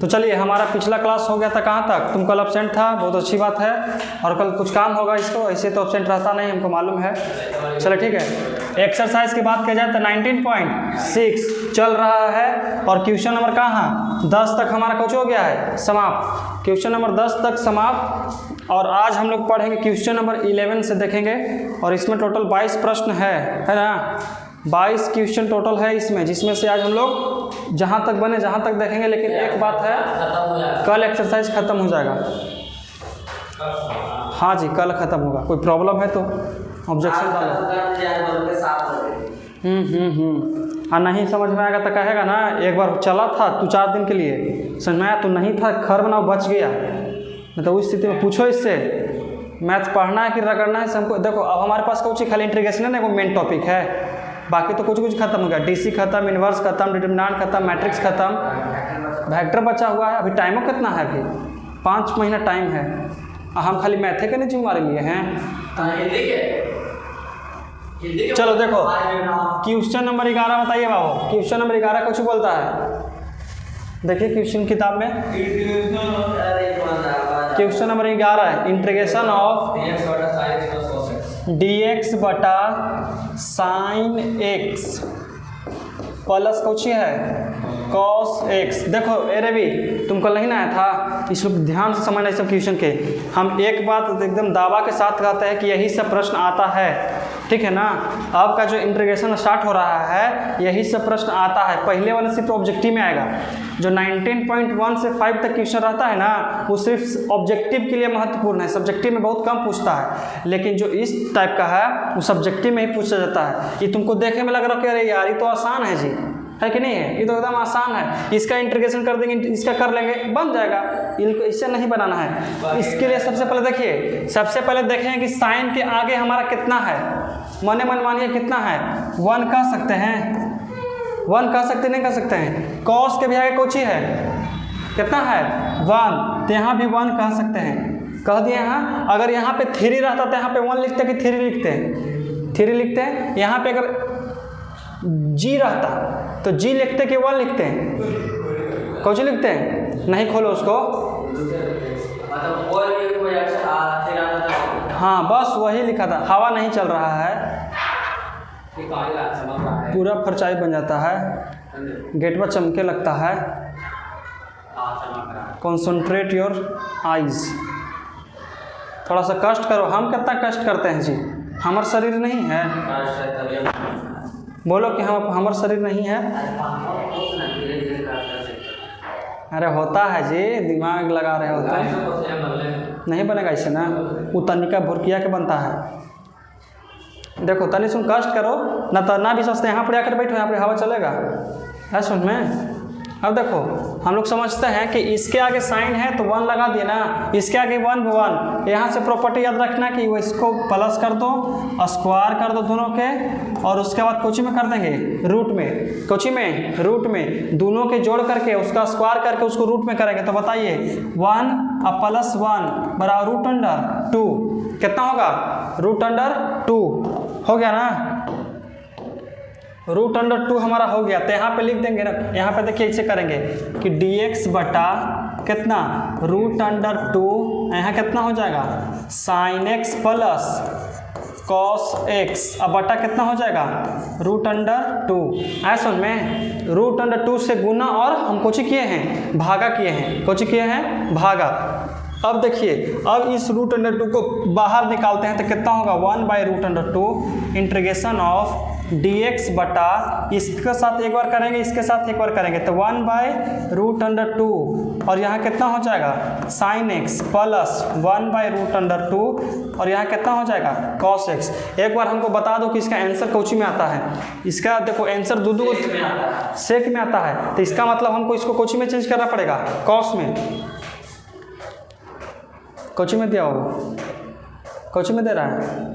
तो चलिए, हमारा पिछला क्लास हो गया था कहाँ तक? तुम कल एब्सेंट था, बहुत अच्छी बात है। और कल कुछ काम होगा इसको, ऐसे तो एब्सेंट रहता नहीं, हमको मालूम है। चलो ठीक है, एक्सरसाइज की बात किया जाए तो 19.6 चल रहा है और क्वेश्चन नंबर कहाँ 10 तक हमारा कुछ हो गया है समाप्त। क्वेश्चन नंबर 10 तक समाप्त। और आज हम लोग पढ़ेंगे क्वेश्चन नंबर 11 से देखेंगे। और इसमें टोटल 22 प्रश्न है ना? 22 क्वेश्चन टोटल है इसमें, जिसमें से आज हम लोग जहाँ तक बने जहाँ तक देखेंगे। लेकिन एक बात है, कल एक्सरसाइज ख़त्म हो जाएगा। हाँ जी, कल ख़त्म होगा। कोई प्रॉब्लम है तो ऑब्जेक्शन डालो। हाँ, नहीं समझ में आएगा तो कहेगा ना, एक बार चला था तू 4 दिन के लिए, समझ में आया? तो नहीं था, खर बनाओ बच गया। नहीं तो उस स्थिति में पूछो इससे, मैथ पढ़ना है कि रगड़ना है हमको। देखो, अब हमारे पास कुछ खाली इंटीग्रेशन है ना, वो मेन टॉपिक है। बाकी तो कुछ खत्म हो गया। डीसी खत्म, इनवर्स खत्म, डिटरमिनेंट खत्म, मैट्रिक्स खत्म, वेक्टर बचा हुआ है। अभी टाइमो कितना है? अभी 5 महीना टाइम है। हम खाली मैथे के नहीं जिम्मेवारी लिए हैं। चलो देखो, क्वेश्चन नंबर 11 बताइए बाबू। क्वेश्चन नंबर 11 कुछ बोलता है, देखिए क्वेश्चन किताब में क्वेश्चन नंबर 11 है, इंटीग्रेशन ऑफ dx बटा साइन एक्स प्लस कुछ है कॉस एक्स। देखो अरे भी तुमको नहीं ना आया था, इस लोग ध्यान से समझना इस सब क्वेश्चन के। हम एक बात एकदम दावा के साथ कहते हैं कि यही सब प्रश्न आता है, ठीक है ना? आपका जो इंटीग्रेशन स्टार्ट हो रहा है, यही सब प्रश्न आता है। पहले वाला सिर्फ ऑब्जेक्टिव में आएगा। जो 19.1 से 5 तक क्वेश्चन रहता है ना, वो सिर्फ ऑब्जेक्टिव के लिए महत्वपूर्ण है। सब्जेक्टिव में बहुत कम पूछता है। लेकिन जो इस टाइप का है वो सब्जेक्टिव में ही पूछा जाता है। ये तुमको देखने में लग रहा है कि अरे यार ये तो आसान है जी, है कि नहीं है? ये तो एकदम आसान है, इसका इंटीग्रेशन कर देंगे, इसका कर लेंगे, बन जाएगा। इनको इससे नहीं बनाना है। इसके लिए सबसे पहले देखिए, सबसे पहले देखें कि साइन के आगे हमारा कितना है। मने मन मानिए कितना है? 1 कह सकते हैं, 1 कह सकते नहीं कह सकते हैं? कॉस के भी आगे कुछ ही है, कितना है? 1। तो यहाँ भी 1 कह सकते हैं, कह दिए। यहाँ अगर यहाँ पे 3 रहता तो यहाँ पे 1 लिखते कि 3 लिखते हैं? 3 लिखते हैं। यहाँ पे अगर जी रहता तो जी लिखते कि 1 लिखते हैं? कुछ लिखते हैं? नहीं, खोलो उसको। हाँ, बस वही लिखा था। हवा नहीं चल रहा है, पूरा परछाई बन जाता है, गेट पर चमके लगता है। Concentrate your eyes. थोड़ा सा कष्ट करो। हम कितना कष्ट करते हैं जी? हमारा शरीर नहीं है? बोलो कि हम हमारा शरीर नहीं है। अरे होता है जी, दिमाग लगा रहे होते हैं। नहीं बनेगा इससे ना, वो तनिका भुरकिया के बनता है। देखो तनी सुन, कष्ट करो ना, तो ना भी सोचते यहाँ पर आकर बैठो, यहाँ पर हवा चलेगा है सुन में। अब देखो, हम लोग समझते हैं कि इसके आगे साइन है तो 1 लगा दिए ना, इसके आगे 1 यहाँ से प्रॉपर्टी याद रखना कि वो इसको प्लस कर दो, स्क्वायर कर दो दोनों के, और उसके बाद कोची में कर देंगे रूट में। कोची में? रूट में। दोनों के जोड़ करके उसका स्क्वायर करके उसको रूट में करेंगे। तो बताइए 1 प्लस 1 बराबर √2 कितना होगा? √2 हो गया ना? √2 हमारा हो गया। तो यहाँ पे लिख देंगे ना, यहाँ पे देखिए ऐसे करेंगे कि dx बटा कितना? √2। यहाँ कितना हो जाएगा? Sine x plus cos x. अब बटा कितना हो जाएगा? √2। ऐसा में √2 से गुना और हम कुछ किए हैं, भागा किए हैं। कुछ किए हैं, भागा। अब देखिए, अब इस √2 को बाहर निकालते हैं तो कितना होगा? 1/√2 इंटीग्रेशन ऑफ dx बटा, इसके साथ एक बार करेंगे, इसके साथ एक बार करेंगे, तो 1/√2। और यहाँ कितना हो जाएगा? Sine x plus 1/√2। और यहाँ कितना हो जाएगा? Cos x. एक बार हमको बता दो कि इसका आंसर कोची में आता है। इसका देखो आंसर दूधू सेक में आता है, तो इसका मतलब हमको इसको कोची में चेंज करना पड़ेगा, कॉस में। कोची में दिया होगा, कोची में दे रहा है,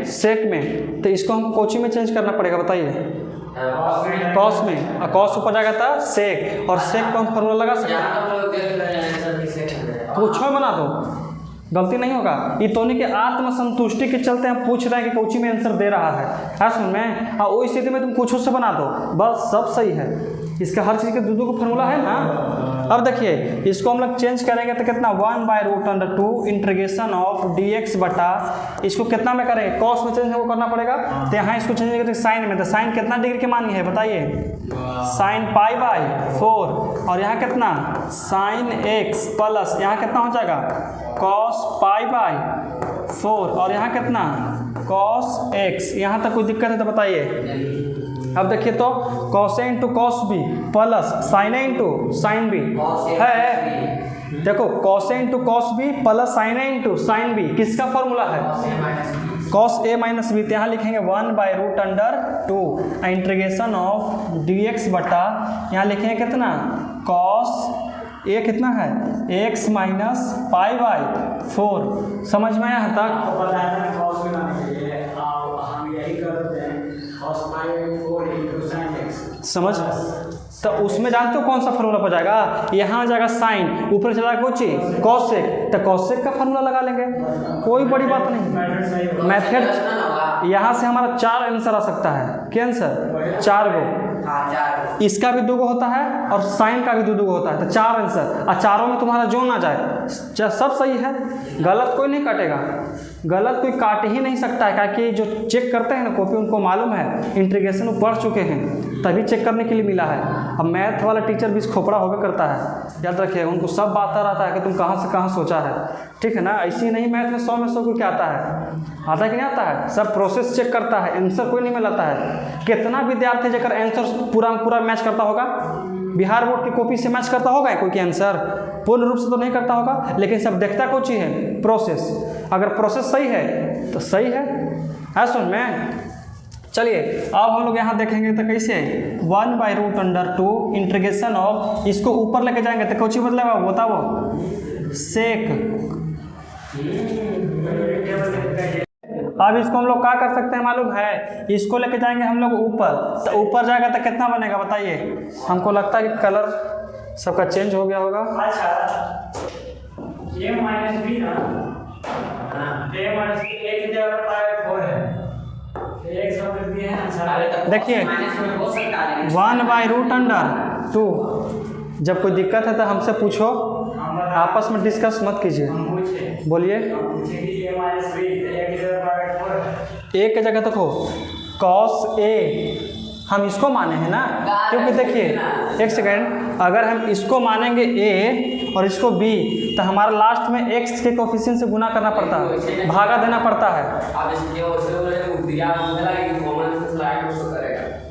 सेक में। तो इसको हमको कोची में चेंज करना पड़ेगा, बताइए। कॉस में। और कॉस ऊपर जाएगा था सेक, और सेक को हम फॉर्मूला लगा सकते हैं। पूछो बना दो, गलती नहीं होगा। ये तोनी के आत्मसंतुष्टि के चलते हम पूछ रहे हैं कि कोची में आंसर दे रहा है। सुन में, और उस स्थिति में तुम कुछ से बना दो, बस सब सही है। इसका हर चीज़ के दो का फार्मूला है ना। अब देखिए इसको हम लोग चेंज करेंगे तो कितना 1/√2 इंटीग्रेशन ऑफ dx बटा, इसको कितना में करेंगे, कॉस में चेंज करना पड़ेगा। तो यहाँ इसको चेंज करेंगे साइन में, तो साइन कितना डिग्री की मानी है बताइए, साइन π/4, और यहाँ कितना साइन x प्लस यहाँ कितना हो जाएगा कॉस π/4, और यहाँ कितना कॉस x। यहाँ तक कोई दिक्कत है तो बताइए। अब देखिए तो cos A into cos B plus sine A into sine B है। देखो cos A into cos B plus sine A into sine B किसका फॉर्मूला है, कॉस ए माइनस बी। यहाँ लिखेंगे 1/√2 इंटीग्रेशन ऑफ dx बटा, यहाँ लिखेंगे कितना कॉस ए कितना है x माइनस π/4। समझ में आया तक? समझ, तो उसमें जानते हो कौन सा फार्मूला हो जाएगा, यहाँ आ जाएगा साइन, ऊपर चला कुछ कॉसेक, तो कॉसेक का फार्मूला लगा लेंगे, कोई बड़ी बात नहीं। मेथड यहाँ से हमारा 4 आंसर आ सकता है। क्या आंसर? 4 गो, इसका भी 2 गो होता है और साइन का भी 2 गो होता है, तो 4 आंसर। और चारों में तुम्हारा जो ना जाए सब सही है, गलत कोई नहीं काटेगा, गलत कोई काट ही नहीं सकता है, क्योंकि जो चेक करते हैं ना कॉपी उनको मालूम है इंटीग्रेशन वो पढ़ चुके हैं तभी चेक करने के लिए मिला है। अब मैथ वाला टीचर भी खोपड़ा होकर करता है, याद रखिए, उनको सब बात आता रहता है कि तुम कहाँ से कहाँ सोचा है, ठीक है ना। ऐसी नहीं मैथ में 100 में 100 को क्या आता है कि नहीं आता है, सब प्रोसेस चेक करता है, आंसर कोई नहीं मिलाता है। कितना विद्यार्थी जगह आंसर पूरा मैच करता होगा, बिहार बोर्ड की कॉपी से मैच करता होगा कोई के आंसर, पूर्ण रूप से तो नहीं करता होगा, लेकिन सब देखता कुछ ही है प्रोसेस। अगर प्रोसेस सही है तो सही है सुन में। चलिए अब हम लोग यहाँ देखेंगे तो कैसे 1/√2 इंटीग्रेशन ऑफ, इसको ऊपर लेके जाएंगे तो कुछ ही बदलेगा बताओ, सेक। अब इसको हम लोग क्या कर सकते हैं मालूम है, इसको लेके जाएंगे हम लोग ऊपर, तो ऊपर जाएगा तो कितना बनेगा बताइए। हमको लगता है कि कलर सबका चेंज हो गया होगा। अच्छा ये माइनस बी ना, ये माइनस बी एक की जगह पर 4 है, एक सब लिख दिए हैं। देखिए 1/√2, जब कोई दिक्कत है तो हमसे पूछो, आपस में डिस्कस मत कीजिए। बोलिए एक जगह देखो कॉस ए हम इसको माने हैं ना, क्योंकि देखिए एक सेकेंड, अगर हम इसको मानेंगे ए और इसको बी तो हमारा लास्ट में एक्स के कोफिशिएंट से गुना करना पड़ता है, भागा देना पड़ता है।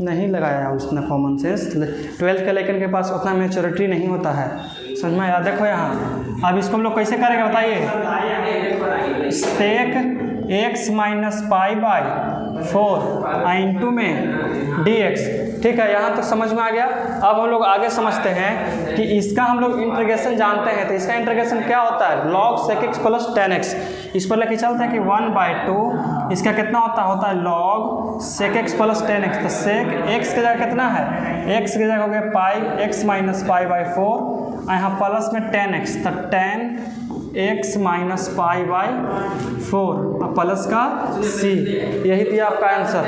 नहीं लगाया उसने कॉमन सेंस, 12th के लेकिन के पास उतना मैच्योरिटी नहीं होता है, समझ में आया। देखो यहाँ अब इसको हम लोग कैसे करेंगे बताइए, सेक x माइनस π/4 इंटू में dx, ठीक है, यहाँ तक समझ में आ गया। अब हम लोग आगे समझते हैं कि इसका हम लोग इंटीग्रेशन जानते हैं, तो इसका इंटीग्रेशन क्या होता है, log sec x plus tan x। इस पर लेके चलते हैं कि 1/2 इसका कितना होता है log sec x plus tan x। तो sec x की जगह कितना है, x की जगह हो गया पाई x माइनस π/4, यहाँ प्लस में tan x, तो tan x माइनस π/4 प्लस का c, यही दिया आपका आंसर।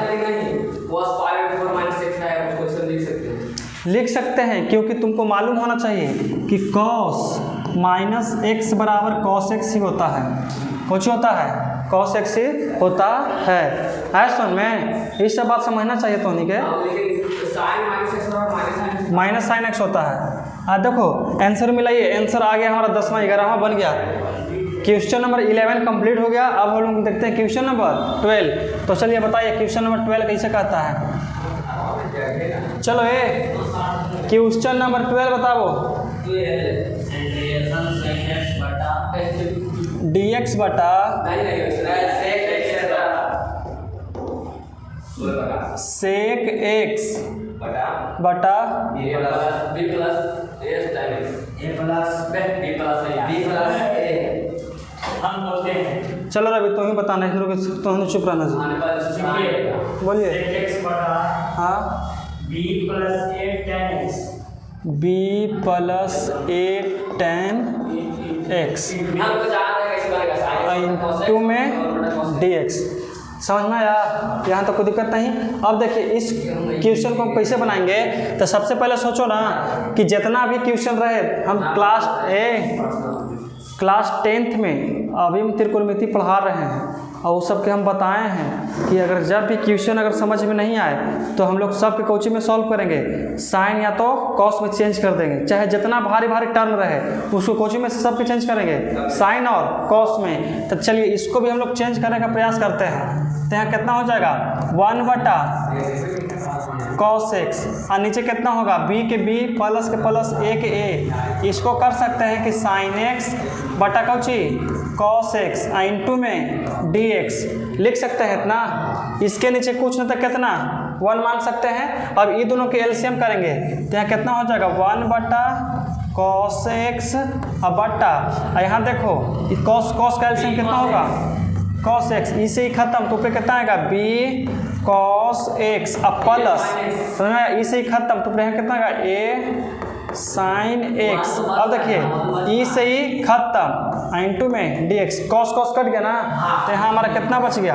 लिख सकते हैं क्योंकि तुमको मालूम होना चाहिए कि cos माइनस x बराबर cos x ही होता है, कुछ होता है cos x ही होता है सुन में, इस सब बात समझना चाहिए तो नहीं के माइनस साइन x होता है। देखो आंसर मिलाइए, आंसर आ गया हमारा 10वां 11वां बन गया, क्वेश्चन नंबर 11 कंप्लीट हो गया। अब हम लोग देखते हैं क्वेश्चन नंबर 12। तो चलिए बताइए क्वेश्चन नंबर 12 कैसे कहता है, चलो क्वेश्चन नंबर 12 बताओ। dx बटा सेक x बटा चलो रवि तो ही बताना, तो चुप रहना जी, बोलिए। हाँ b plus a tan x into में dx, समझ में आया? यहाँ तो कोई दिक्कत नहीं। अब देखिए इस क्वेश्चन को हम कैसे बनाएंगे। तो सबसे पहले सोचो ना कि जितना भी क्वेश्चन रहे, हम क्लास 10th में अभी हम त्रिकोणमिति पढ़ा रहे हैं और वो सब के हम बताए हैं कि अगर जब भी क्वेश्चन अगर समझ में नहीं आए तो हम लोग सब के कोची में सॉल्व करेंगे, साइन या तो कॉस में चेंज कर देंगे, चाहे जितना भारी भारी टर्म रहे उसको कोची में सब के चेंज करेंगे, साइन और कॉस में। तो चलिए इसको भी हम लोग चेंज करने का प्रयास करते हैं। तो यहाँ कितना हो जाएगा 1/cos x और नीचे कितना होगा b के b प्लस के प्लस a के a। इसको कर सकते हैं कि sin x बटा कौची cos x इंटू में dx लिख सकते हैं इतना। इसके नीचे कुछ नहीं तो कितना 1 मान सकते हैं। अब ये दोनों के एलसीएम करेंगे तो यहाँ कितना हो जाएगा 1/cos x और बटा यहाँ देखो cos का एलसीएम कितना होगा cos x, इसे ही खत्म तो पे कितना आएगा b cos x अब प्लस समझ में आया, इसे ही खत्म तो यहाँ कितना आएगा a sin x। अब देखिए ई से ही खत्म इंटू में dx, cos कट गया ना, तो यहाँ हमारा कितना बच गया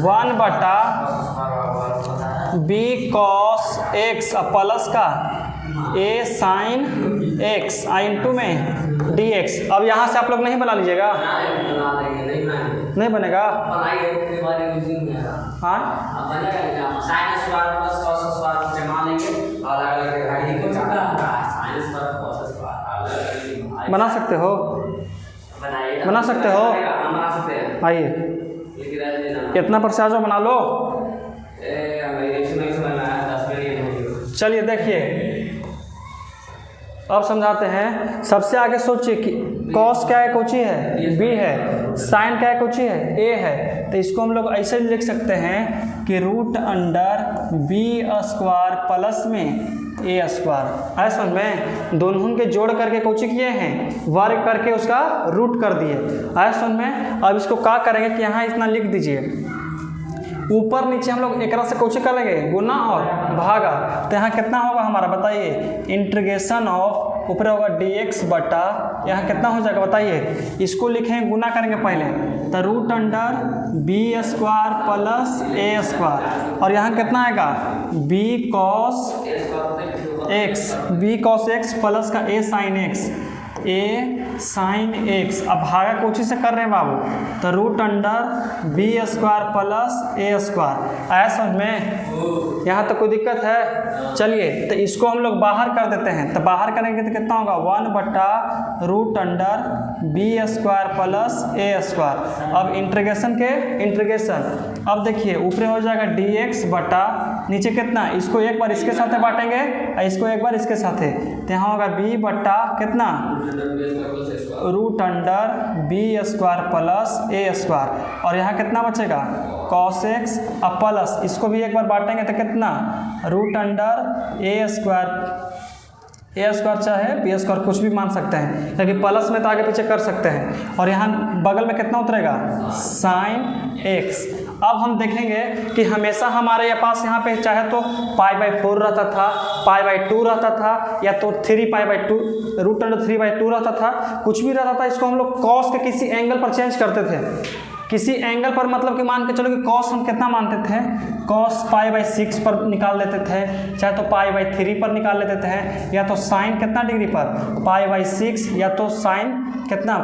1/b cos x अब प्लस का a sin x इंटू में dx। अब यहाँ से आप लोग नहीं बना लीजिएगा, नहीं बनेगा। हाँ बना सकते हो, बना सकते हो। आइए इतना पर से आ जाओ, बना लो। चलिए देखिए अब समझाते हैं। सबसे आगे सोचिए कि कॉस क्या है, कोची है b है, साइन क्या है, कोची है a है। तो इसको हम लोग ऐसे लिख सकते हैं कि √b² प्लस में a²। ऐसा में दोनों के जोड़ करके कोची किए हैं, वर्ग करके उसका रूट कर दिए। ऐसा में अब इसको क्या करेंगे कि यहाँ इतना लिख दीजिए, ऊपर नीचे हम लोग एक से कोची कर लेंगे गुना और भागा। तो यहाँ कितना होगा हमारा बताइए, इंटीग्रेशन ऑफ ऊपर होगा dx बटा यहाँ कितना हो जाएगा बताइए। इसको लिखें गुना करेंगे पहले तो √b² प्लस a² और यहाँ कितना आएगा b cos x प्लस का a sin x, a sin x। अब भागा कोची से कर रहे हैं बाबू, तो √b² प्लस a²। आया समझ में? यहाँ तो कोई दिक्कत है? चलिए तो इसको हम लोग बाहर कर देते हैं। तो बाहर करेंगे तो कितना होगा 1/√b² प्लस a²। अब इंटीग्रेशन अब देखिए ऊपर हो जाएगा dx बटा नीचे कितना, इसको एक बार इसके साथ बांटेंगे और इसको एक बार इसके साथ। तो यहाँ होगा b बटा कितना √b² प्लस a² और यहाँ कितना बचेगा cos x अब प्लस इसको भी एक बार बांटेंगे तो कितना √a² चाहे b² कुछ भी मान सकते हैं, क्योंकि प्लस में तो आगे पीछे कर सकते हैं। और यहाँ बगल में कितना उतरेगा sin x। अब हम देखेंगे कि हमेशा हमारे पास यहाँ पे चाहे तो π/4 रहता था, π/2 रहता था, या तो 3π/2 √3/2 रहता था, कुछ भी रहता था। इसको हम लोग cos के किसी एंगल पर चेंज करते थे, किसी एंगल पर, मतलब कि मान के चलो कि cos हम कितना मानते थे, cos π/6 पर निकाल लेते थे, चाहे तो π/3 पर निकाल लेते थे, या तो sin कितना डिग्री पर π/6, या तो sin कितना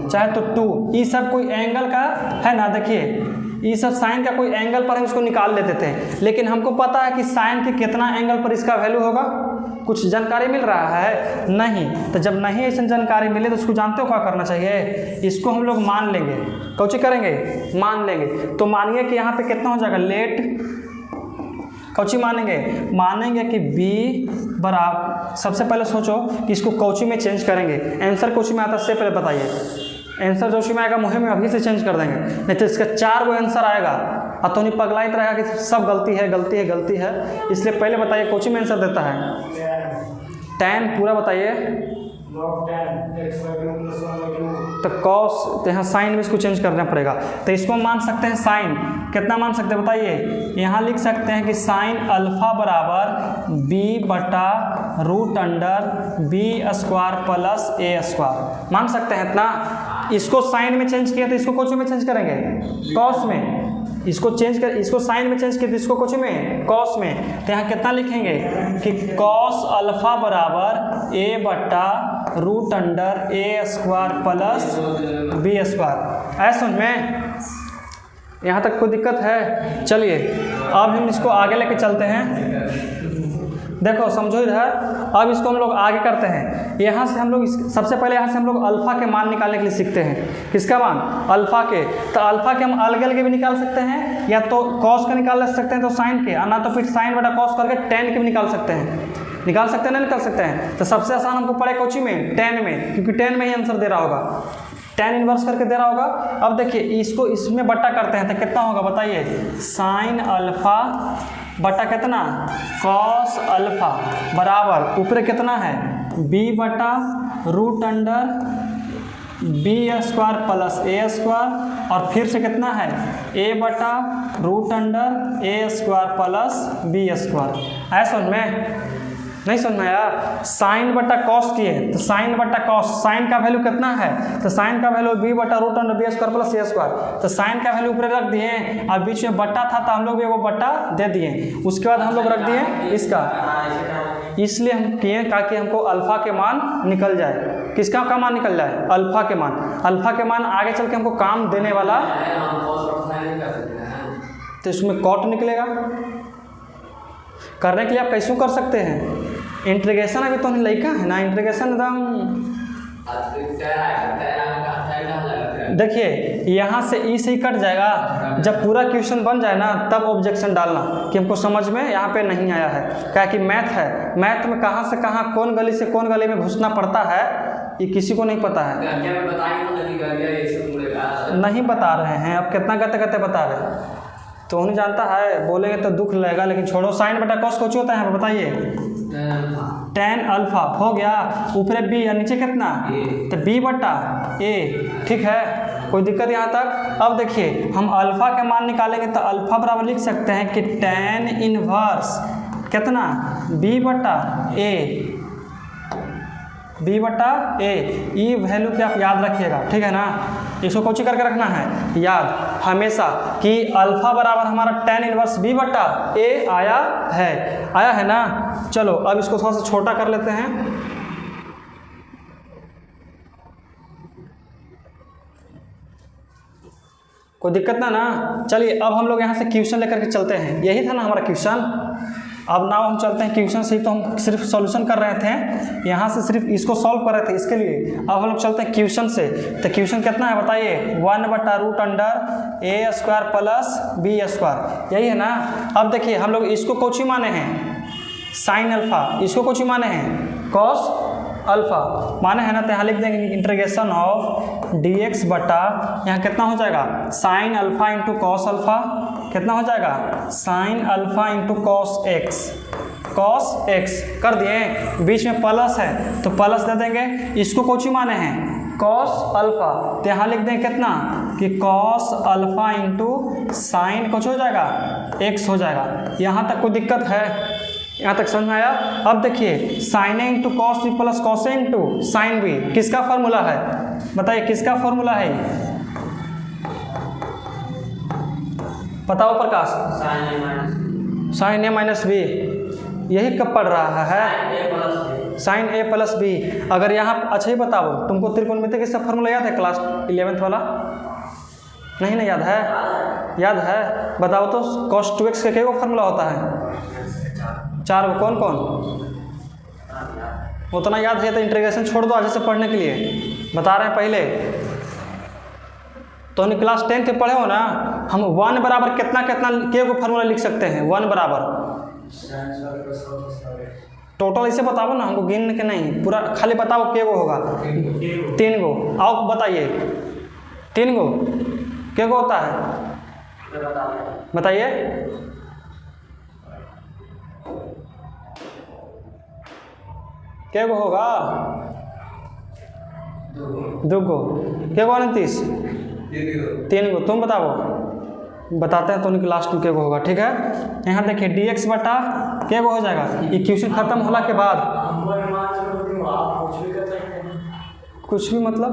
चाहे तो 2। ये सब कोई एंगल का है ना, देखिए ये सब साइन का कोई एंगल पर हम इसको निकाल लेते थे। लेकिन हमको पता है कि साइन के कितना एंगल पर इसका वैल्यू होगा, कुछ जानकारी मिल रहा है नहीं। तो जब नहीं ऐसी जानकारी मिले तो उसको जानते हो क्या करना चाहिए, इसको हम लोग मान लेंगे। कौची करेंगे, मान लेंगे। तो मानिए कि यहाँ पे कितना हो जाएगा, लेट कौची मानेंगे कि b बराबर, सबसे पहले सोचो कि इसको कौची में चेंज करेंगे। आंसर कौची में आता है, पहले बताइए। आंसर जो में आएगा मुहे में अभी से चेंज कर देंगे, नहीं तो इसका 4 गो आंसर आएगा और तो नहीं पगलाइत रहेगा कि सब गलती है। इसलिए पहले बताइए कौची में आंसर देता है, tan पूरा बताइए। तो cos, तो यहाँ साइन में इसको चेंज करना पड़ेगा। तो इसको मान सकते हैं साइन कितना मान सकते हैं बताइए, यहाँ लिख सकते हैं कि साइन अल्फा बराबर b बटा √b² प्लस a²। मान सकते हैं इतना। इसको साइन में चेंज किया तो इसको कोच में चेंज करेंगे कॉस में, इसको साइन में चेंज किया तो इसको कुछ में कॉस में। तो यहाँ कितना लिखेंगे कि कॉस अल्फा बराबर ए बट्टा root under A square plus B square. ऐसा समझ में, यहाँ तक कोई दिक्कत है? चलिए अब हम इसको आगे लेके चलते हैं। देखो समझो इधर, अब इसको हम लोग आगे करते हैं। यहाँ से हम लोग सबसे पहले यहाँ से हम लोग अल्फ़ा के मान निकालने के लिए सीखते हैं। किसका मान? अल्फ़ा के। तो अल्फ़ा के हम अलग अलग भी निकाल सकते हैं, या तो कॉस का निकाल सकते हैं तो साइन के, ना तो फिर साइन बटा कॉस करके टेन के भी निकाल सकते हैं। निकाल सकते हैं ना, निकाल सकते हैं। तो सबसे आसान हमको पड़े कोची में, टेन में, क्योंकि टेन में ही आंसर दे रहा होगा, टेन इनवर्स करके दे रहा होगा। अब देखिए इसको इसमें बट्टा करते हैं तो कितना होगा बताइए, साइन अल्फ़ा बटा कितना कॉस अल्फ़ा बराबर ऊपर कितना है बी बटा root under B square plus A square, और फिर से कितना है ए बटा root under A square plus B square. ऐसा समझ में? नहीं समझ में आया? साइन बटा कॉस किए तो साइन बटा कॉस, साइन का वैल्यू कितना है तो साइन का वैल्यू बी बटा root under B square plus A square. तो साइन का वैल्यू ऊपर रख दिए और बीच में बट्टा था तो हम लोग भी वो बट्टा दे दिए। उसके बाद हम लोग रख दिए इसका, इसलिए हम किए ताकि हमको अल्फ़ा के मान निकल जाए। किसका का मान निकल जाए? अल्फ़ा के मान। अल्फ़ा के मान आगे चल के हमको काम देने वाला, तो इसमें कॉट निकलेगा। करने के लिए आप कैसे कर सकते हैं? इंटीग्रेशन अभी तो लड़का है ना, इंटीग्रेशन एकदम देखिए यहाँ से ई से ही कट जाएगा। जब पूरा क्वेश्चन बन जाए ना तब ऑब्जेक्शन डालना कि हमको समझ में यहाँ पे नहीं आया है। क्या कि मैथ है, मैथ में कहाँ से कहाँ कौन गली से कौन गली में घुसना पड़ता है ये किसी को नहीं पता है। नहीं बता रहे हैं, अब कितना कहते कहते बता रहे हैं तो नहीं जानता है, बोलेंगे तो दुख लगेगा। लेकिन छोड़ो, साइन बटा कॉस कुछ होता है यहाँ पर बताइए, टेन अल्फा हो गया, ऊपर बी और नीचे कितना तो बी बटा ए। ठीक है, कोई दिक्कत यहाँ तक? अब देखिए हम अल्फ़ा के मान निकालेंगे तो अल्फ़ा बराबर लिख सकते हैं कि टेन इनवर्स कितना बी बटा ए, बी बटा ए। ये वैल्यू की आप याद रखिएगा, ठीक है ना? इसको कोची करके रखना है याद हमेशा कि अल्फ़ा बराबर हमारा टेन इनवर्स बी बटा ए आया है ना। चलो अब इसको थोड़ा सा छोटा कर लेते हैं। कोई दिक्कत ना? चलिए अब हम लोग यहाँ से क्वेश्चन लेकर के चलते हैं। यही था ना हमारा क्वेश्चन। अब नाउ हम चलते हैं क्वेश्चन से। तो हम सिर्फ सॉल्यूशन कर रहे थे, यहाँ से सिर्फ इसको सॉल्व कर रहे थे इसके लिए। अब हम लोग चलते हैं क्वेश्चन से। तो क्वेश्चन कितना है बताइए, 1 बटा root under A square plus B square, यही है ना। अब देखिए हम लोग इसको कोची माने हैं साइन अल्फ़ा, इसको कोची माने हैं कॉस अल्फ़ा माने है ना। तो यहाँ लिख देंगे इंटीग्रेशन ऑफ डी एक्स बटा यहाँ कितना हो जाएगा sine alpha into cos alpha, कितना हो जाएगा sine alpha into cos x कर दिए। बीच में प्लस है तो प्लस दे देंगे। इसको कोची माने हैं कॉस अल्फ़ा, तो यहाँ लिख देंगे कितना कि कॉस अल्फ़ा इंटू साइन कुछ हो जाएगा एक्स हो जाएगा। यहाँ तक कोई दिक्कत है? यहाँ तक समझ में आया? अब देखिए sine A into cos B plus cos A into sine B किसका फॉर्मूला है बताइए, किसका फॉर्मूला है? बताओ Prakash. Sine A minus B, यही कब पढ़ रहा है साइन ए प्लस बी। अगर यहाँ अच्छा ही बताओ, तुमको त्रिकोणमिति किसका फॉर्मूला याद है क्लास 11th वाला? नहीं ना याद है? याद है, बताओ तो। cos 2x का क्या फॉर्मूला होता है? 4 कौन कौन उतना याद है तो इंटीग्रेशन छोड़ दो आगे से पढ़ने के लिए बता रहे हैं पहले। तो हम क्लास 10th पढ़े हो ना, हम 1 बराबर कितना कितना के को फार्मूला लिख सकते हैं। 1 बराबर टोटल इसे बताओ ना, हमको गिन के नहीं, पूरा खाली बताओ के को होगा 3 गो। आओ बताइए 3 गो के को होता है बताइए। क्या गो होगा 2 गो, क्या गो 29 3 गो। तुम बताओ, बताते हैं तो उनकी लास्ट में क्या गो होगा। ठीक है, यहाँ देखिए dx बटा क्या गो हो जाएगा। ये क्वेश्चन खत्म होला के बाद कुछ भी मतलब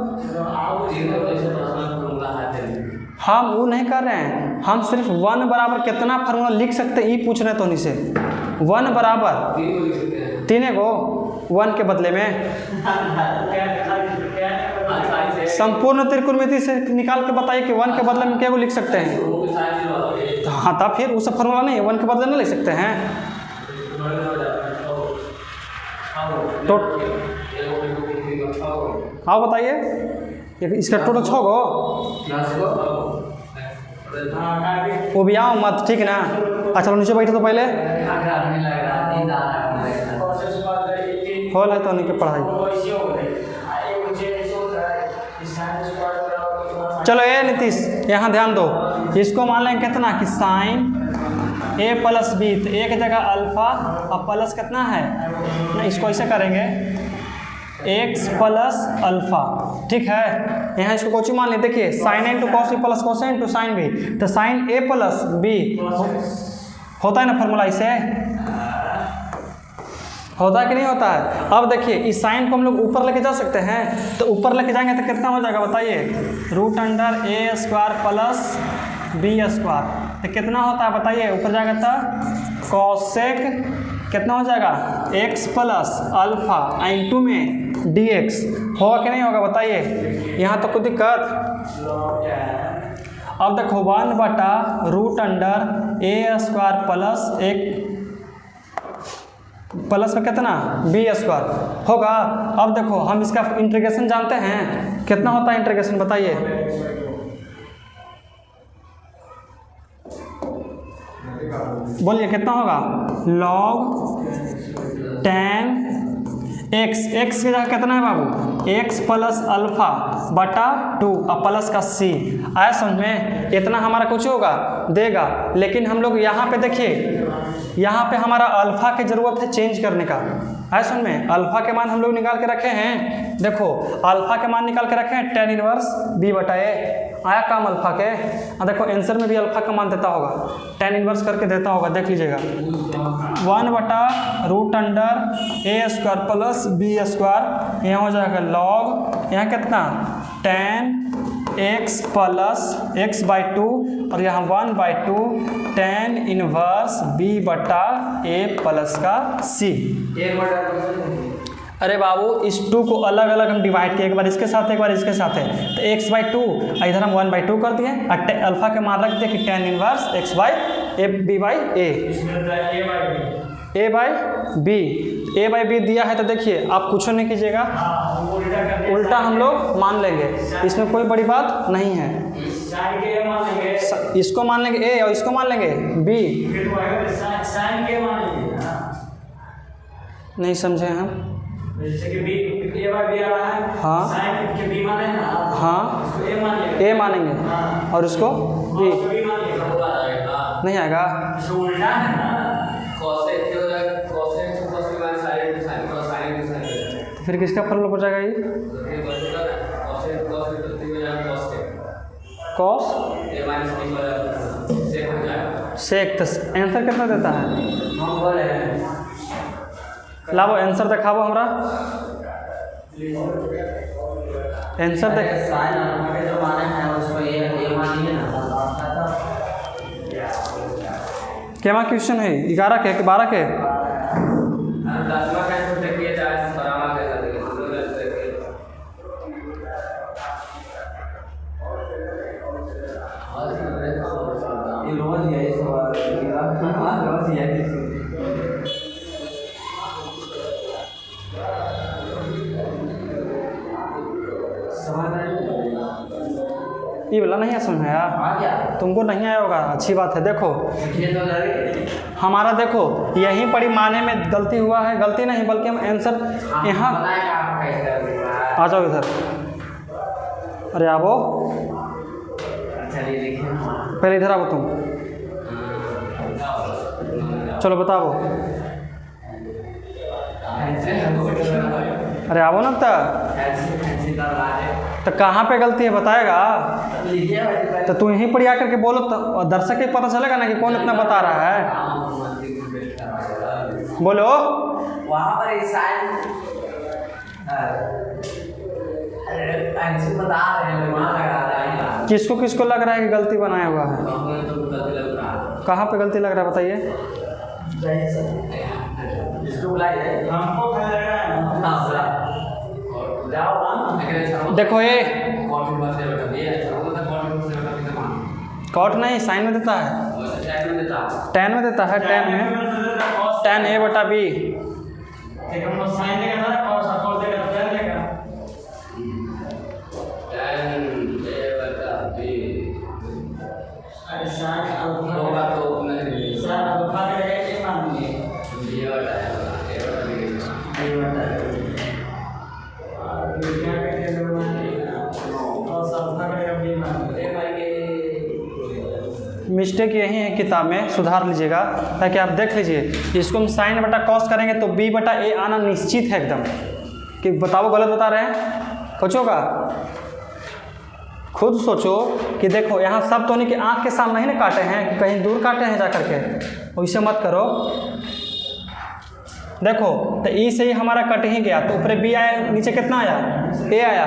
हम वो नहीं कर रहे हैं, हम सिर्फ 1 बराबर कितना फार्मूला लिख सकते हैं ये पूछ रहे हैं तो से 1 बराबर 3 को 1 के बदले में संपूर्ण त्रिकोणमिति से निकाल के बताइए कि 1 के बदले में क्या को लिख सकते हैं। हाँ तब फिर उससे फार्मूला नहीं 1 के बदले नहीं लिख सकते हैं। तो हाँ बताइए इसका टोटल 6 गो वो भी आओ मत ठीक ना। अच्छा नीचे बैठे तो पहले होल है तो नहीं के पढ़ाई। चलो ये नीतीश यहाँ ध्यान दो, इसको मान लेंगे कितना कि साइन a प्लस बी, तो एक जगह अल्फा और प्लस कितना है ना, इसको ऐसे करेंगे x प्लस अल्फा, ठीक है। यहाँ इसको कोची मान लें, देखिए sine a into cos B plus cos a into sine B, तो साइन a प्लस बी होता है ना फॉर्मूला, इसे होता है कि नहीं होता है। अब देखिए इस साइन को हम लोग ऊपर लेके जा सकते हैं, तो ऊपर लेके जाएंगे तो कितना हो जाएगा बताइए, root under a square plus B square, तो कितना होता है बताइए ऊपर जाएगा तो कॉसेक कितना हो जाएगा x प्लस अल्फा इंटू में dx, होगा कि नहीं होगा बताइए। यहाँ तो कोई दिक्कत। अब देखो 1 बटा root under a square plus एक प्लस में कितना बी स्क्वायर होगा। अब देखो हम इसका इंटीग्रेशन जानते हैं, कितना होता है इंटीग्रेशन बताइए, बोलिए कितना होगा, लॉग टेन एक्स, एक्स की जगह कितना है बाबू एक्स प्लस अल्फा बटा 2 और प्लस का सी, आया समझ में। इतना हमारा कुछ होगा देगा, लेकिन हम लोग यहाँ पे देखिए यहाँ पे हमारा अल्फा की ज़रूरत है चेंज करने का, आया समझ में। अल्फा के मान हम लोग निकाल के रखे हैं, देखो अल्फा के मान निकाल के रखे हैं tan इनवर्स बी बटा ए, आया काम अल्फा के। देखो आंसर में भी अल्फा का मान देता होगा, tan इनवर्स करके देता होगा, देख लीजिएगा 1 बटा root under A square plus B square, यहाँ हो जाएगा लॉग यहाँ कितना tan x plus x by 2 और यहाँ 1/2 tan इनवर्स b बटा a प्लस का c। अरे बाबू इस 2 को अलग अलग हम डिवाइड किए, एक बार इसके साथ एक बार इसके साथ है, तो x/2 इधर हम 1/2 कर दिए और अल्फा के मान रख दिए कि tan inverse x by A B by A by B दिया है। तो देखिए आप कुछ नहीं कीजिएगा, उल्टा हम लोग मान लेंगे, इसमें कोई बड़ी बात नहीं है। इसको मान लेंगे ए और इसको मान लेंगे बी, नहीं समझे हम, जैसे कि बी ए बाई बी आ रहा है, हाँ साइन के बी माने ना, हाँ उसको ए मानेंगे, ए मानेंगे और उसको बी नहीं आएगा, उल्टा है ना, तो फिर किसका फॉर्मूला पड़ जाएगा ये, कॉस सेक, तो आंसर कितना देता है, लाओ आंसर दिखाओ हमरा, आंसर देख क्या क्वेश्चन है 11 के 12 के, ये वाला नहीं है समझ में आया, तुमको नहीं आया होगा, अच्छी बात है। देखो हमारा देखो यहीं पड़ी माने में गलती हुआ है, गलती नहीं बल्कि हम आंसर यहाँ आ जाओ इधर, अरे आओ पहले इधर आओ तुम, चलो बताओ, अरे आओ ना, तो कहाँ पे गलती है बताएगा, तो तू यहीं पर आकर के बोलो तो दर्शक को पता चलेगा ना कि कौन इतना बता रहा है, बोलो वहाँ पर किसको किसको लग रहा है कि गलती बनाया हुआ है? कहाँ पे गलती लग रहा है बताइए? देखो ये कॉट नहीं साइन में देता है, टेन में देता है, टेन में टेन ए बटा बी। मिस्टेक यही है, किताब में सुधार लीजिएगा ताकि आप देख लीजिए। इसको हम साइन बटा कॉस करेंगे तो बी बटा ए आना निश्चित है एकदम। कि बताओ गलत बता रहे हैं? सोचोगा, खुद सोचो कि देखो यहाँ सब तो नहीं कि आँख के सामने ही ना काटे हैं, कि कहीं दूर काटे हैं जा करके, वैसे मत करो। देखो तो ई से ही हमारा कट ही गया, तो ऊपर बी आया, नीचे कितना आया? ए आया,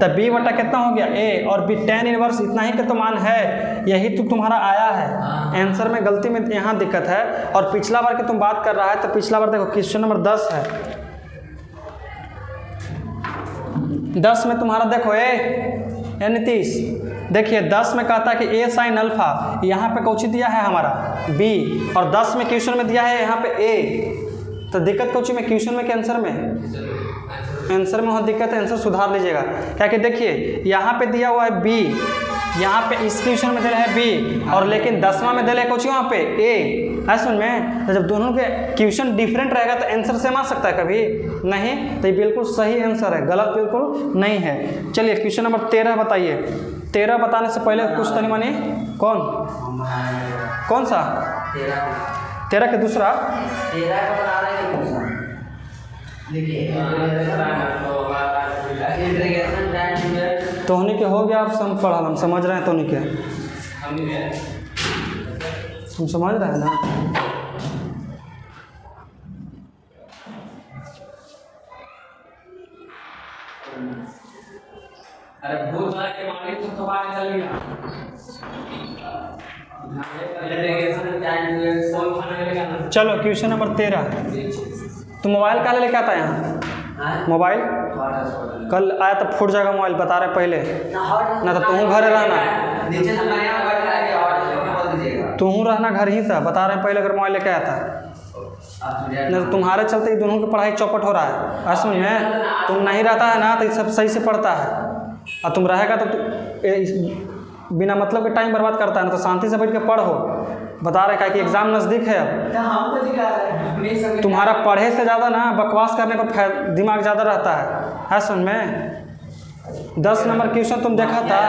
तब बी बटा कितना हो गया? ए, और बी टेन इनवर्स इतना ही का तो मान है, यही तो तुम्हारा आया है। आंसर में गलती में यहाँ दिक्कत है। और पिछला बार की तुम बात कर रहा है तो पिछला बार देखो क्वेश्चन नंबर 10 है, 10 में तुम्हारा देखो ए नीतीश, देखिए 10 में कहता है कि ए साइन अल्फा, यहाँ पे कौची दिया है हमारा बी, और 10 में क्वेश्चन में दिया है यहाँ पे ए। तो दिक्कत कौची में? क्वेश्चन में कि आंसर में? आंसर में वहाँ दिक्कत है, आंसर सुधार लीजिएगा। क्या कि देखिए यहाँ पे दिया हुआ है बी, यहाँ पे इस क्वेश्चन में दे रहा है बी, और लेकिन 10वां में दे रहा है कौची वहाँ पे ए। है सुन में, तो जब दोनों के क्वेश्चन डिफरेंट रहेगा तो आंसर सेम आ सकता है कभी नहीं। तो ये बिल्कुल सही आंसर है, गलत बिल्कुल नहीं है। चलिए क्वेश्चन नंबर 13 बताइए। 13 बताने से पहले कुछ तनी मानी, कौन सा? 13 के दूसरा तोहनी के हो गया, आप पढ़ा हम समझ रहे हैं, तोहनी के हम समझ रहे हैं ना। अरे भूत के मालिक तो बाहर चल गया। चलो क्वेश्चन नंबर 13। तुम मोबाइल कहाँ लेके आता है यहाँ? मोबाइल कल आया तो फूट जाएगा मोबाइल, बता रहे पहले ना, तो तुम घर रहना, तुम रहना घर ही था, बता रहे पहले अगर मोबाइल लेके आया था। नहीं तो तुम्हारे चलते ही दोनों की पढ़ाई चौपट हो रहा है। समझ में, तुम नहीं रहता है ना तो ये सब सही से पढ़ता है, और तुम रहेगा तो बिना मतलब के टाइम बर्बाद करता है ना। तो शांति से बैठ के पढ़ो, बता रहे क्या कि एग्ज़ाम नज़दीक है अब। तुम्हारा पढ़े से ज़्यादा ना बकवास करने पर दिमाग ज़्यादा रहता है सुन में। 10 नंबर क्वेश्चन तुम देखा था,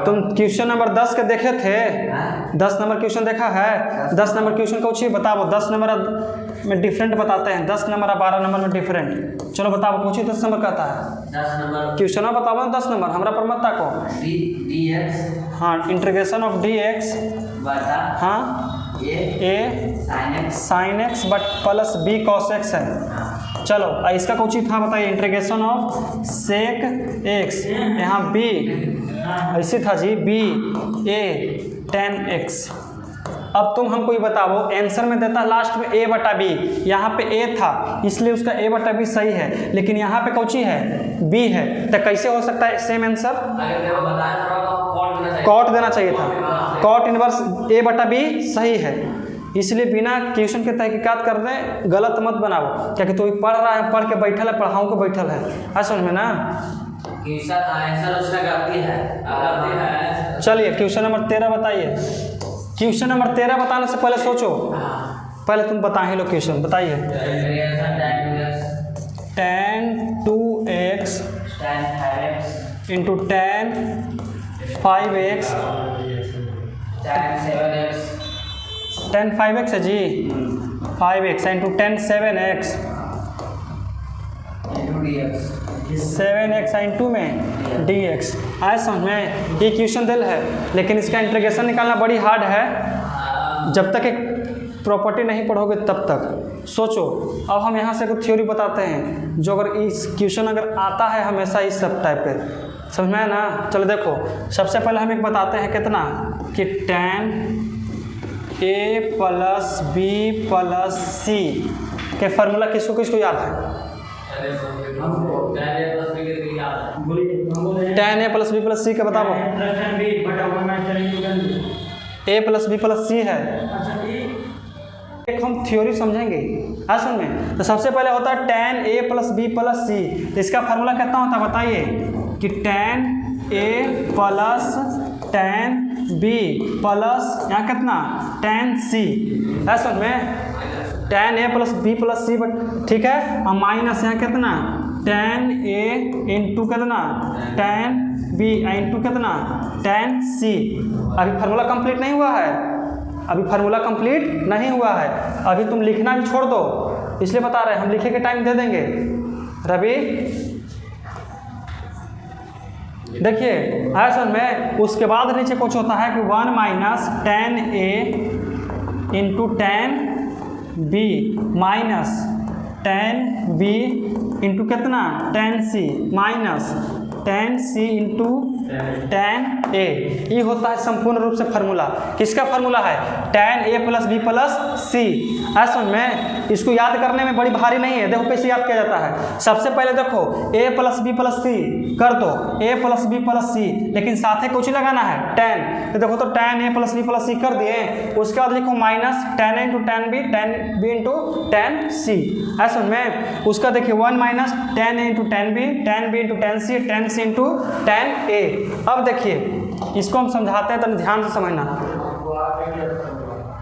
तुम क्वेश्चन नंबर 10 के देखे थे? 10 नंबर क्वेश्चन देखा है? 10 नंबर क्वेश्चन को पूछिए, बताओ 10 नंबर में डिफरेंट बताते हैं, 10 नंबर और 12 नंबर में डिफरेंट। चलो बताओ, पूछिए 10 नंबर कहता है 10 नंबर क्वेश्चन बताओ 10 नंबर, हमारा पर मत ताको। dx, हाँ, इंटीग्रेशन ऑफ dx, हाँ A sine X but plus B cos X है। चलो इसका कुछ ही था, बताइए। इंटीग्रेशन ऑफ सेक एक्स, यहाँ बी ऐसे था जी, बी ए टेन एक्स। अब तुम हमको ये बताओ, आंसर में देता लास्ट में ए बटा बी, यहाँ पे ए था इसलिए उसका ए बटा बी सही है, लेकिन यहाँ पे कौची है? बी है। तो कैसे हो सकता है सेम आंसर? कॉट देना चाहिए था, कॉट इनवर्स ए बटा बी सही है। इसलिए बिना क्वेश्चन के तहकीकात कर रहे गलत मत बनाओ, क्योंकि तो पढ़ रहा है, पढ़ के बैठल है, पढ़ाऊँ के बैठल है समझ में ना। चलिए क्वेश्चन नंबर 13 बताइए। क्वेश्चन नंबर 13 बताने से पहले सोचो, पहले तुम बता ही लो क्वेश्चन, बताइए। tan 2x into tan 5x tan 5x है जी, 5x into tan 7x 7x into में dx। आए समझ में? ये क्वेश्चन दिल है, लेकिन इसका इंटीग्रेशन निकालना बड़ी हार्ड है। जब तक एक प्रॉपर्टी नहीं पढ़ोगे तब तक। सोचो, अब हम यहाँ से कुछ थ्योरी बताते हैं जो अगर इस क्वेश्चन अगर आता है हमेशा इस सब टाइप के, समझ में आया ना। चलो देखो, सबसे पहले हम एक बताते हैं कितना कि tan a plus b plus c के फार्मूला किसको किसको याद है? tan a plus b plus c का बताओ। a plus b plus c है। एक हम थ्योरी समझेंगे असल में। तो सबसे पहले होता है tan a plus b plus c। इसका फार्मूला कितना होता है बताइए कि tan a plus tan b plus यहाँ कितना tan c। असल में tan a plus b plus c, ठीक है, और माइनस यहाँ कितना tan a इंटू कितना tan b इंटू कितना tan c। अभी फार्मूला कंप्लीट नहीं हुआ है, अभी फार्मूला कंप्लीट नहीं हुआ है। अभी तुम लिखना भी छोड़ दो, इसलिए बता रहे हैं, हम लिखे के टाइम दे देंगे। रवि देखिए ऐसा में उसके बाद नीचे कुछ होता है कि 1 minus tan a into tan b minus tan b into कितना tan c minus tan c into tan a। ये होता है संपूर्ण रूप से फार्मूला। किसका फार्मूला है? tan a plus b plus c। ऐसा में इसको याद करने में बड़ी भारी नहीं है। देखो कैसे याद किया जाता है। सबसे पहले देखो a plus b plus c कर दो, a plus b plus c, लेकिन साथ ही कुछ लगाना है tan। तो देखो तो tan a plus b plus c कर दिए, उसके बाद लिखो minus tan a into tan b into tan c। ऐसा में उसका देखिए 1 minus tan a into tan b into tan c into tan a। अब देखिए इसको हम समझाते हैं तो ध्यान से समझना।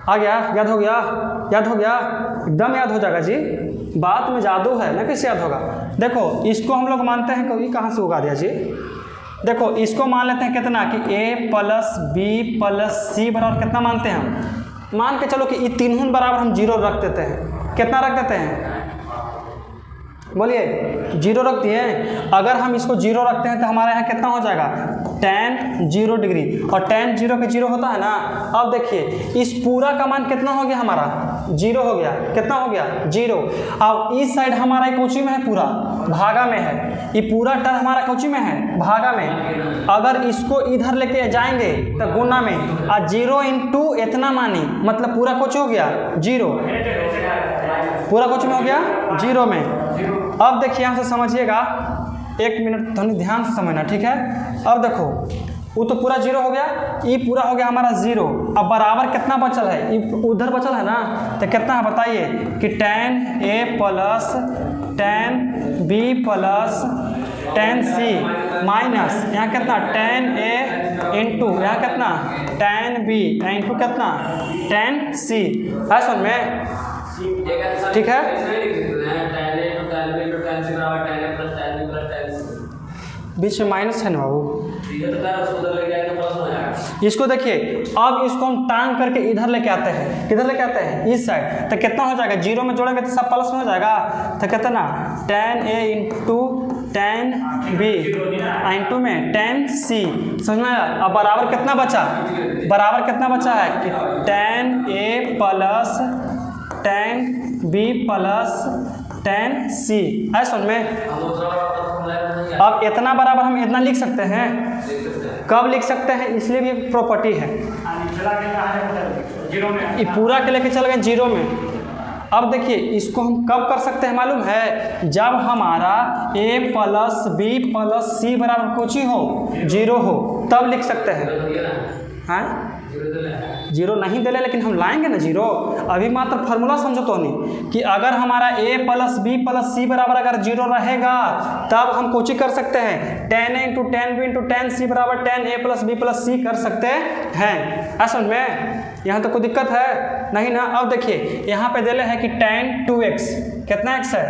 आ गया? याद हो गया? याद हो गया? एकदम याद हो जाएगा जी, बात में जादू है ना, कैसे याद होगा। देखो इसको हम लोग मानते हैं कि कहाँ से उगा दिया जी। देखो इसको मान लेते हैं कितना कि a plus b plus c बराबर कितना मानते हैं हम? मान के चलो कि ये तीनों बराबर हम 0 रख देते हैं। कितना रख देते हैं? बोलिए 0 रख दिए। अगर हम इसको 0 रखते हैं तो हमारे यहाँ कितना हो जाएगा tan 0 डिग्री, और tan 0 के 0 होता है ना। अब देखिए इस पूरा का मान कितना हो गया हमारा 0 हो गया। कितना हो गया 0। अब इस साइड हमारा कौची में है? पूरा भागा में है। ये पूरा टर्म हमारा कौची में है? भागा में। अगर इसको इधर लेके जाएंगे तो गुना में, और 0 इंटू इतना मानी मतलब पूरा कुछ हो गया 0, पूरा कुछ में हो गया 0 में। अब देखिए यहाँ से समझिएगा, 1 मिनट थोड़ी ध्यान से समझना, ठीक है। अब देखो वो तो पूरा 0 हो गया, ये पूरा हो गया हमारा 0। अब बराबर कितना बचल है? ये उधर बचल है ना, तो कितना है बताइए कि tan a plus tan b plus tan c minus यहाँ कितना tan a इंटू यहाँ कितना tan b इंटू कितना tan c। है सुन में, ठीक है। बीच में माइनस है ना बाबू, इसको देखिए। अब इसको हम टांग करके इधर लेके आते हैं। किधर लेके आते हैं? इस साइड। तो कितना हो जाएगा? 0 में जोड़ेंगे तो सब प्लस में हो जाएगा। तो कितना tan a into tan b into में tan c। समझ में आया? अब बराबर कितना बचा? बराबर कितना बचा है कि tan a plus tan b plus tan c। है सुन में। अब इतना बराबर हम इतना लिख सकते हैं। कब लिख सकते हैं? इसलिए भी एक प्रॉपर्टी है। ये पूरा के लेके चल गए 0 में। अब देखिए इसको हम कब कर सकते हैं मालूम है? जब हमारा a plus b plus c बराबर कुछ ही हो 0 हो, तब लिख सकते हैं। हाँ 0 नहीं दे, लेकिन हम लाएंगे ना 0। अभी मात्र फार्मूला समझो तो नहीं कि अगर हमारा a plus b plus c बराबर अगर 0 रहेगा तब हम कुछ ही कर सकते हैं। tan a into tan b into tan c बराबर tan a plus b plus c कर सकते हैं। असल में यहाँ तो कोई दिक्कत है नहीं ना। अब देखिए यहाँ पे दिले है कि tan 2x कितना x है?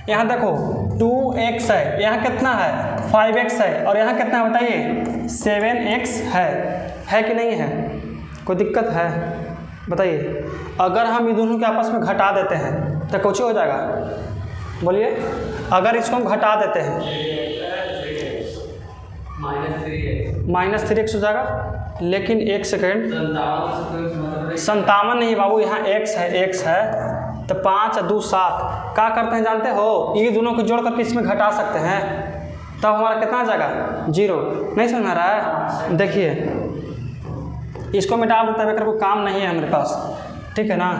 यहाँ देखो 2x है, यहाँ कितना है 5x है, और यहाँ कितना है बताइए 7x है कि नहीं है? कोई दिक्कत है बताइए? अगर हम इन दोनों के आपस में घटा देते हैं तो कुछ हो जाएगा? बोलिए। अगर इसको हम घटा देते हैं -3x हो जाएगा। लेकिन एक सेकेंड, 57 नहीं बाबू, यहाँ x है, x है। तो 5 और 2 7 क्या करते हैं जानते हो, ये दोनों को जोड़ करके इसमें घटा सकते हैं, तब हमारा कितना आ जाएगा 0। नहीं समझ में आ रहा है? देखिए इसको मिटा देते हैं, कोई काम नहीं है हमारे पास, ठीक है ना।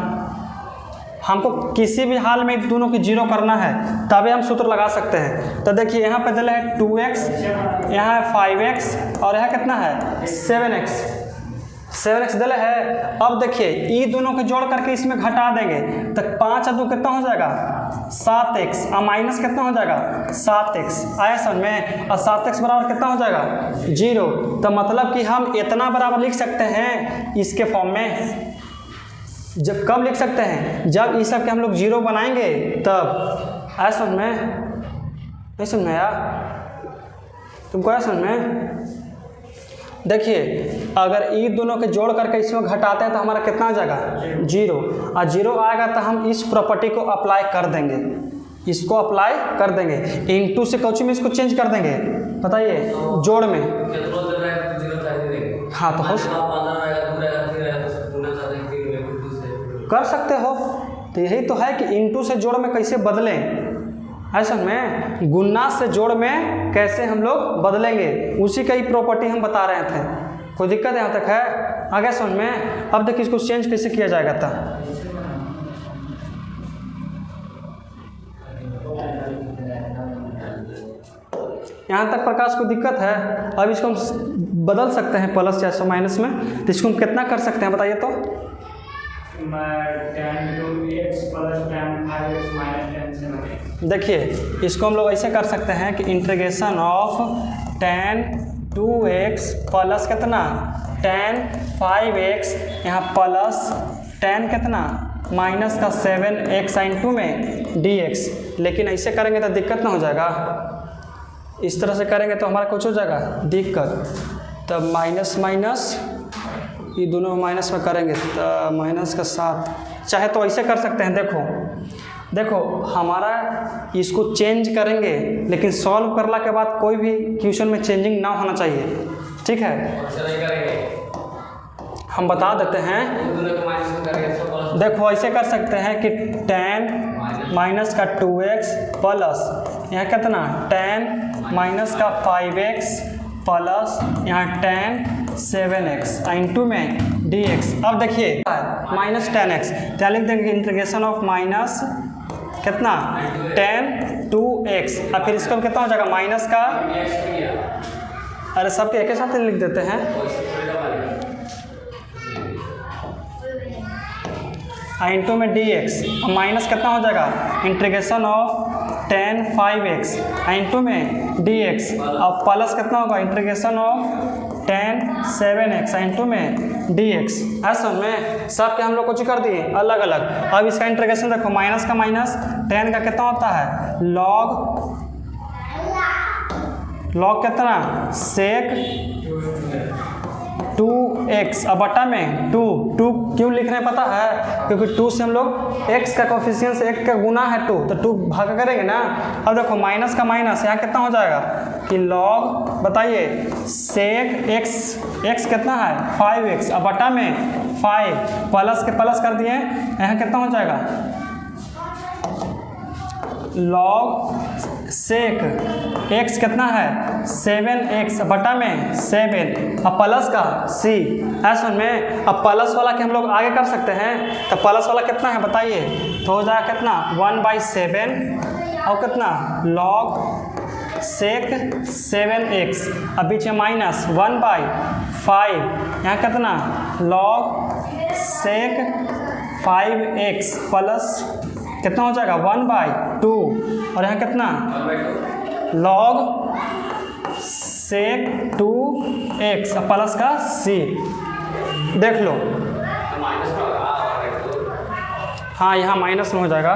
हमको किसी भी हाल में इन दोनों की 0 करना है तभी हम सूत्र लगा सकते हैं। तो देखिए यहाँ पे दिला है 2x, यहाँ है 5x और यहाँ कितना है 7x दिला है। अब देखिए ये दोनों को जोड़ करके इसमें घटा देंगे तो 5 और 2 कितना हो जाएगा 7x और माइनस कितना हो जाएगा 7x, आया समझ में। और 7x बराबर कितना हो जाएगा 0। तो मतलब कि हम इतना बराबर लिख सकते हैं इसके फॉर्म में। जब कब लिख सकते हैं, जब इस सब के हम लोग 0 बनाएंगे तब। आया समझ में? नहीं समझ में आया तुमको? आया समझ में? देखिए अगर ये दोनों के जोड़ करके इसमें घटाते हैं तो हमारा कितना आ जाएगा 0, और 0 आएगा तो हम इस प्रॉपर्टी को अप्लाई कर देंगे, इसको अप्लाई कर देंगे। इनटू से कौची में इसको चेंज कर देंगे, बताइए जोड़ में। हाँ तो हो कर सकते हो, तो यही तो है कि इनटू से जोड़ में कैसे बदलें, ऐसा में गुना से जोड़ में कैसे हम लोग बदलेंगे, उसी का ही प्रॉपर्टी हम बता रहे थे। कोई दिक्कत यहाँ तक है? आगे समझ में। अब देखिए इसको चेंज कैसे किया जाएगा था। यहाँ तक प्रकाश को दिक्कत है? अब इसको हम बदल सकते हैं प्लस या माइनस में, तो इसको हम कितना कर सकते हैं बताइए तो। 10 2x + 10 5x - 10 7। देखिए इसको हम लोग ऐसे कर सकते हैं कि इंटीग्रेशन ऑफ 10 2x प्लस कितना 10 5x, यहाँ प्लस 10 कितना माइनस का 7x इंटू में dx। लेकिन ऐसे करेंगे तो दिक्कत ना हो जाएगा, इस तरह से करेंगे तो हमारा कुछ हो जाएगा दिक्कत। तब माइनस माइनस ये दोनों माइनस में करेंगे तो माइनस का 7, चाहे तो ऐसे कर सकते हैं। देखो हमारा इसको चेंज करेंगे, लेकिन सॉल्व करने के बाद कोई भी क्वेश्चन में चेंजिंग ना होना चाहिए, ठीक है। हम बता देते हैं, देखो ऐसे कर सकते हैं कि 10 माइनस का 2x प्लस यहाँ कितना 10 माइनस का 5x प्लस यहाँ 10 7x इंटू में dx। अब देखिए माइनस 10x, क्या लिख देंगे इंटीग्रेशन ऑफ माइनस कितना 10 2x, और फिर इसका कितना हो जाएगा माइनस का, अरे सबके एक साथ लिख देते हैं, इंटू में dx। माइनस कितना हो जाएगा इंटीग्रेशन ऑफ 10 5x इंटू में dx, और प्लस कितना होगा इंटीग्रेशन ऑफ 10 7x इंटू में dx। ऐसा में सब के हम लोग कुछ कर दिए अलग अलग। अब इसका इंटीग्रेशन देखो, माइनस का माइनस 10 का कितना होता है लॉग कितना सेक 2x, अब बटा में 2 क्यों लिख रहे हैं पता है? क्योंकि 2 से हम लोग x का कोफिशिएंट से 1 का गुना है 2, तो 2 भाग करेंगे ना। अब देखो माइनस का माइनस यहाँ कितना हो जाएगा कि लॉग, बताइए सेक x कितना है 5x, अब बटा में 5 प्लस के प्लस कर दिए, यहाँ कितना हो जाएगा लॉग सेक x कितना है 7x बटा में 7 अब प्लस का c। ऐसा में अब प्लस वाला के हम लोग आगे कर सकते हैं, तो प्लस वाला कितना है बताइए, तो हो जाएगा कितना 1/7 और कितना लॉग सेक 7x, अब बीच में माइनस 1/5, यहाँ कितना लॉग सेक 5x प्लस कितना हो जाएगा 1/2, और यहाँ कितना लॉग सेक 2x प्लस का c। देख लो हाँ यहाँ माइनस में हो जाएगा।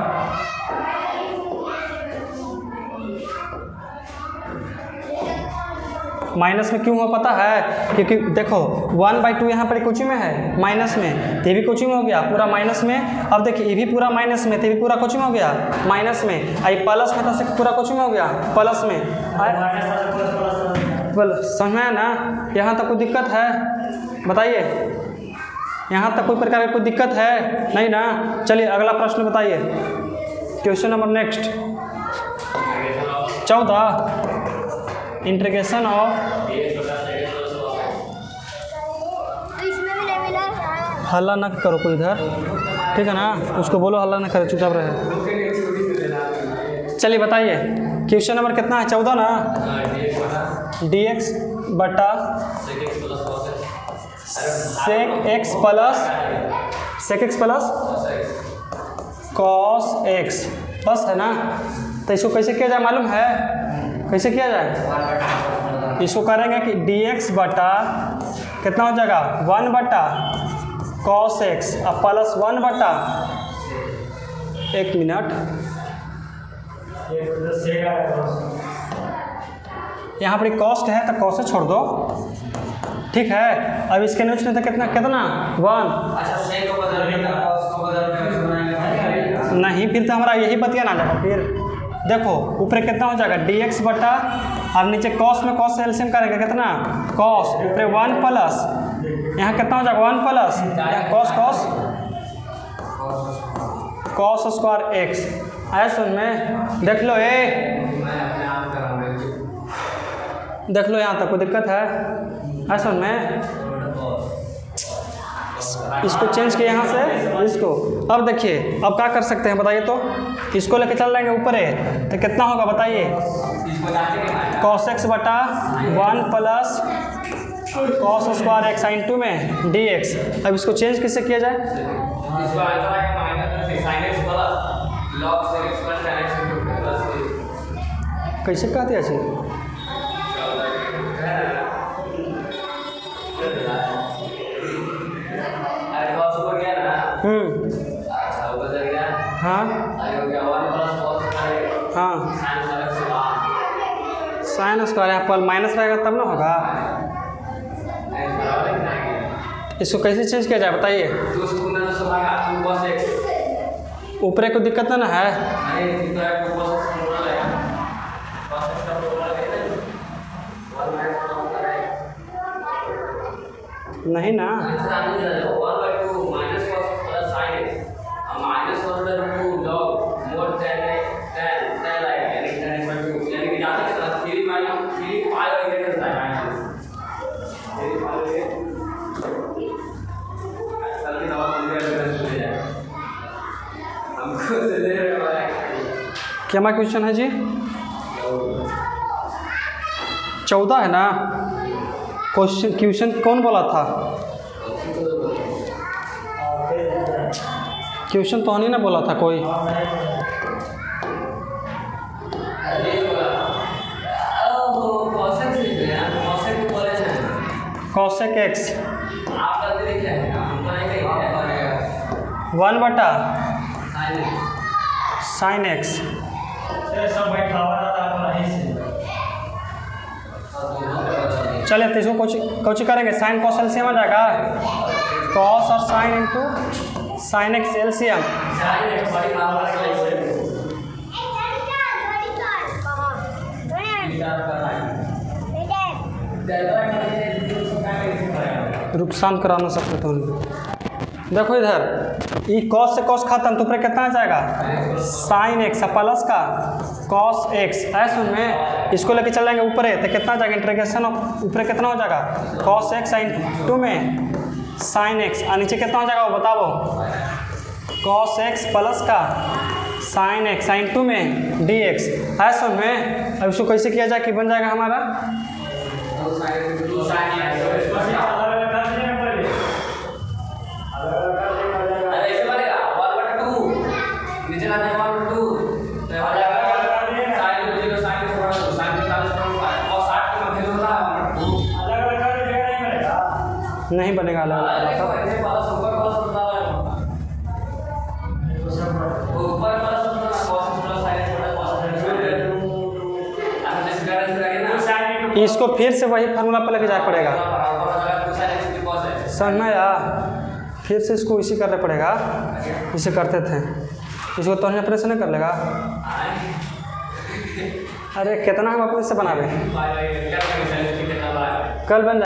माइनस में क्यों हो पता है? क्योंकि देखो 1/2 यहाँ पर कुछ में है माइनस में, ये भी कुछ में हो गया पूरा माइनस में। अब देखिए ये भी पूरा माइनस में, ये भी पूरा कुछ में हो गया माइनस में, आई प्लस में तो पूरा कुछ में हो गया प्लस में। समझ में ना? यहाँ तक कोई दिक्कत है बताइए? यहाँ तक कोई प्रकार की कोई दिक्कत है नहीं ना? चलिए अगला प्रश्न बताइए, question number next 14 integration of. हल्ला ना करो कोई इधर, ठीक है ना? उसको बोलो हल्ला ना करे, चुपचाप रहे। चलिए बताइए क्वेश्चन नंबर कितना है? 14 ना? dx बटा sec x plus cos x बस है ना? तो इसको कैसे किया जाए मालूम है? कैसे किया जाए? इसको करेंगे कि dx बटा कितना हो जाएगा 1 बटा cos x अब प्लस 1 बटा, एक मिनट, यहाँ पर कॉस्ट है तो कॉस्ट छोड़ दो, ठीक है? अब इसके नीचे में तो कितना 1 नहीं, फिर तो हमारा यही बतिया ना जाएगा। फिर देखो ऊपर कितना हो जाएगा dx बटा, अब नीचे कॉस में कॉस से एलसीएम करेंगे कितना कॉस, ऊपर 1 प्लस, यहाँ कितना हो जाएगा 1 प्लस, यहाँ कॉस स्क्वायर x आया सुन में। देख लो देख लो यहाँ तक कोई दिक्कत है? आया सुन में, इसको चेंज किया यहाँ से इसको। अब देखिए अब क्या कर सकते हैं बताइए तो, इसको लेके चल जाएंगे ऊपर है तो कितना होगा बताइए, cos x बटा 1 plus cos square x sine 2 में dx। अब इसको चेंज किससे किया जाए? कैसे कहते हैं? हाँ हाँ, साइन स्क्वायर यहाँ पर माइनस रहेगा तब ना होगा। इसको कैसे चेंज किया जाए बताइए? ऊपर कोई दिक्कत ना है? नहीं ना, क्या क्वेश्चन है जी? 14 है ना? क्वेश्चन कौन बोला था? क्वेश्चन तो नहीं ना बोला था कोई? cosec x 1 बटा sin x। चलिए तो इसको कुछ करेंगे, साइन कॉस एलसीएम आ जाएगा, कॉस और sine into sine x LCM. रुक शांत करा ना सकते तो। देखो इधर ये कॉस से कॉस खत्म तो ऊपर कितना आ जाएगा साइन एक्स प्लस का कॉस एक्स। ऐसे में इसको लेके चल जाएंगे ऊपर है तो कितना आ जाएगा इंटीग्रेशन ऑफ ऊपर कितना हो जाएगा कॉस एक्स साइन 2 में साइन एक्स और नीचे कितना हो जाएगा वो बताओ कॉस एक्स प्लस का साइन एक्स साइन 2 में डी एक्स। ऐसे में अब इसको कैसे किया जाए कि बन जाएगा हमारा नहीं बनेगा अलग इसको फिर से वही फार्मूला पर लेके जाना पड़ेगा। समझ में आया? फिर से इसको इसी करना पड़ेगा जिसे करते थे। इसको तो अपने से नहीं कर लेगा। अरे कितना हम अपने से बना रहे हैं कल बन